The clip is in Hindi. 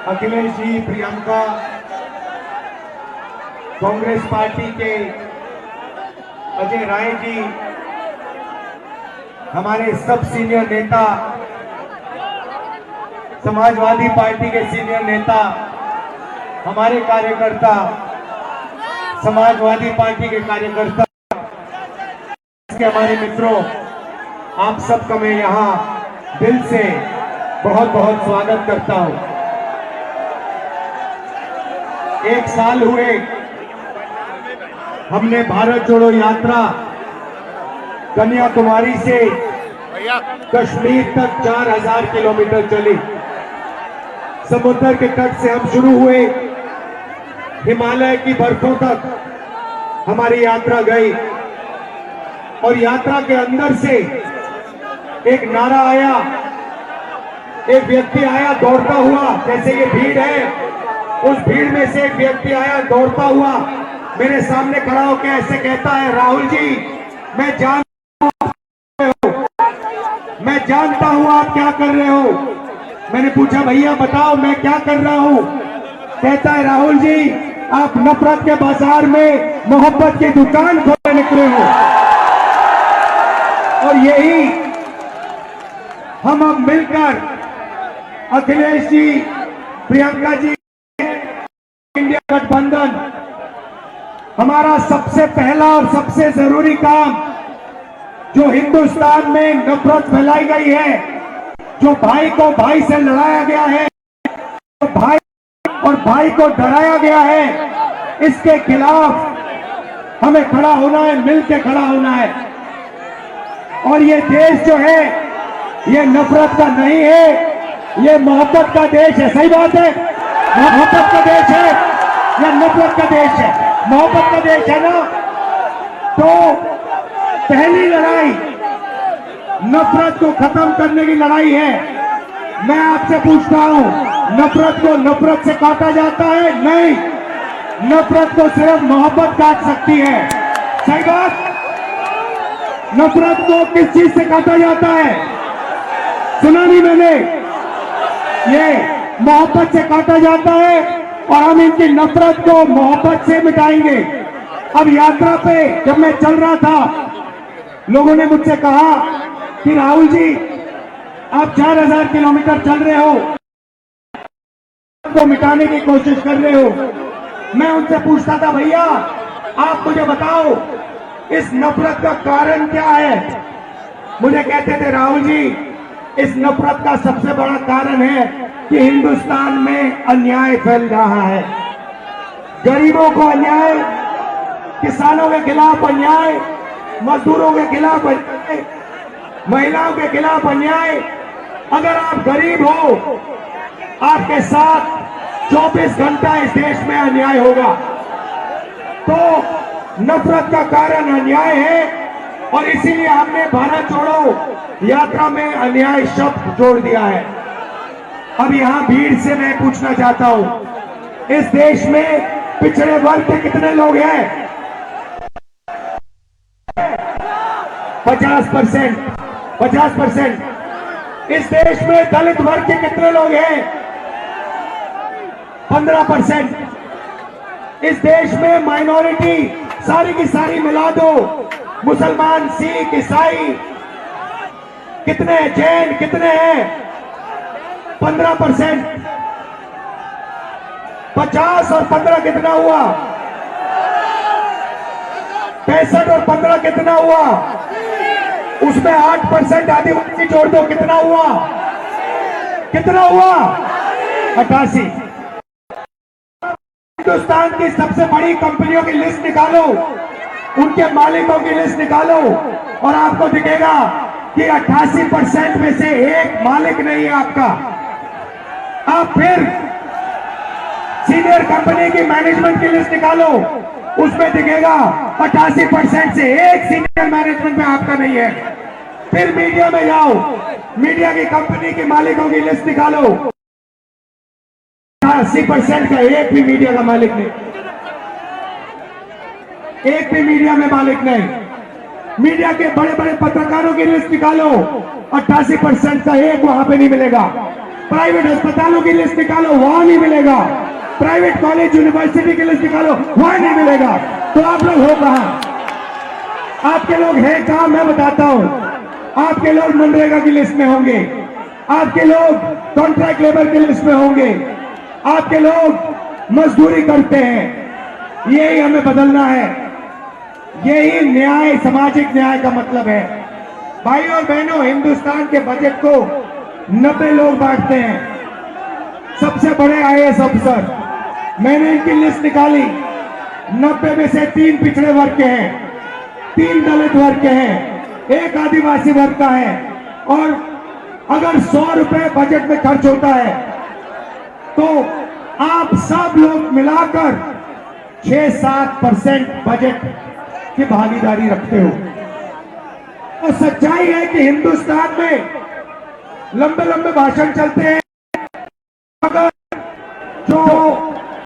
अखिलेश जी, प्रियंका, कांग्रेस पार्टी के अजय राय जी, हमारे सब सीनियर नेता, समाजवादी पार्टी के सीनियर नेता, हमारे कार्यकर्ता, समाजवादी पार्टी के कार्यकर्ता, हमारे मित्रों, आप सबका मैं यहां दिल से बहुत बहुत स्वागत करता हूं। एक साल हुए हमने भारत जोड़ो यात्रा कन्याकुमारी से कश्मीर तक 4000 किलोमीटर चली। समुद्र के तट से हम शुरू हुए, हिमालय की बर्फों तक हमारी यात्रा गई और यात्रा के अंदर से एक नारा आया, एक व्यक्ति आया दौड़ता हुआ, जैसे ये भीड़ है, उस भीड़ में से एक व्यक्ति आया दौड़ता हुआ, मेरे सामने खड़ा होकर ऐसे कहता है, राहुल जी, मैं जानता हूं आप क्या कर रहे हो। मैंने पूछा, भैया बताओ मैं क्या कर रहा हूं। कहता है, राहुल जी, आप नफरत के बाजार में मोहब्बत की दुकान खोलने निकले हो। और यही हम अब मिलकर अखिलेश जी, प्रियंका जी, इंडिया गठबंधन, हमारा सबसे पहला और सबसे जरूरी काम, जो हिंदुस्तान में नफरत फैलाई गई है, जो भाई को भाई से लड़ाया गया है, तो भाई और भाई को डराया गया है, इसके खिलाफ हमें खड़ा होना है, मिलकर खड़ा होना है। और ये देश जो है, ये नफरत का नहीं है, ये मोहब्बत का देश है। सही बात है, मोहब्बत का देश है या नफरत का देश है? मोहब्बत का देश है ना। तो पहली लड़ाई नफरत को खत्म करने की लड़ाई है। मैं आपसे पूछता हूं, नफरत को नफरत से काटा जाता है? नहीं, नफरत को सिर्फ मोहब्बत काट सकती है। सही बात। नफरत को किस चीज से काटा जाता है? सुना नहीं मैंने? ये मोहब्बत से काटा जाता है और हम इनकी नफरत को मोहब्बत से मिटाएंगे। अब यात्रा पे जब मैं चल रहा था, लोगों ने मुझसे कहा कि राहुल जी, आप 4000 किलोमीटर चल रहे हो, को मिटाने की कोशिश कर रहे हो। मैं उनसे पूछता था, भैया आप मुझे बताओ इस नफरत का कारण क्या है? मुझे कहते थे, राहुल जी, इस नफरत का सबसे बड़ा कारण है कि हिंदुस्तान में अन्याय फैल रहा है। गरीबों को अन्याय, किसानों के खिलाफ अन्याय, मजदूरों के खिलाफ अन्याय, महिलाओं के खिलाफ अन्याय। अगर आप गरीब हो, आपके साथ 24 घंटा इस देश में अन्याय होगा। तो नफरत का कारण अन्याय है और इसीलिए हमने भारत जोड़ो यात्रा में अन्याय शब्द जोड़ दिया है। अब यहां भीड़ से मैं पूछना चाहता हूं, इस देश में पिछड़े वर्ग के कितने लोग हैं? 50%। 50%। इस देश में दलित वर्ग के कितने लोग हैं? 15%। इस देश में माइनॉरिटी सारी की सारी मिला दो, मुसलमान, सिख, ईसाई कितने, जैन कितने हैं? 15%। 50 और 15 कितना हुआ? 65 और 15 कितना हुआ? उसमें 8% आदिवासी जोड़ दो, कितना हुआ? कितना हुआ? 88। हिंदुस्तान की सबसे बड़ी कंपनियों की लिस्ट निकालो, उनके मालिकों की लिस्ट निकालो और आपको दिखेगा कि 88% में से एक मालिक नहीं है आपका। आप फिर सीनियर कंपनी की मैनेजमेंट की लिस्ट निकालो, उसमें दिखेगा 88% से एक सीनियर मैनेजमेंट में आपका नहीं है। फिर मीडिया में जाओ, मीडिया की कंपनी के मालिकों की लिस्ट निकालो, 80% का एक भी मीडिया का मालिक नहीं, एक भी मीडिया में मालिक नहीं। मीडिया के बड़े बड़े पत्रकारों की लिस्ट निकालो, 88% का एक वहां पे नहीं मिलेगा। प्राइवेट अस्पतालों की लिस्ट निकालो, वहां नहीं मिलेगा। प्राइवेट कॉलेज यूनिवर्सिटी की लिस्ट निकालो, वहां नहीं मिलेगा। तो आप लोग हो कहां? आपके लोग हैं कहां? मैं बताता हूं। आपके लोग मनरेगा की लिस्ट में होंगे, आपके लोग कॉन्ट्रैक्ट लेबर की लिस्ट में होंगे, आपके लोग मजदूरी करते हैं। यही हमें बदलना है। यही न्याय, सामाजिक न्याय का मतलब है। भाइयों और बहनों, हिंदुस्तान के बजट को 90 लोग बांटते हैं। सबसे बड़े आईएएस अफसर, मैंने इनकी लिस्ट निकाली। 90 में से 3 पिछड़े वर्ग के हैं, 3 दलित वर्ग के हैं, 1 आदिवासी वर्ग का है। और अगर 100 रुपए बजट में खर्च होता है तो आप सब लोग मिलाकर 6-7% बजट की भागीदारी रखते हो। और सच्चाई है कि हिंदुस्तान में लंबे लंबे भाषण चलते हैं, मगर जो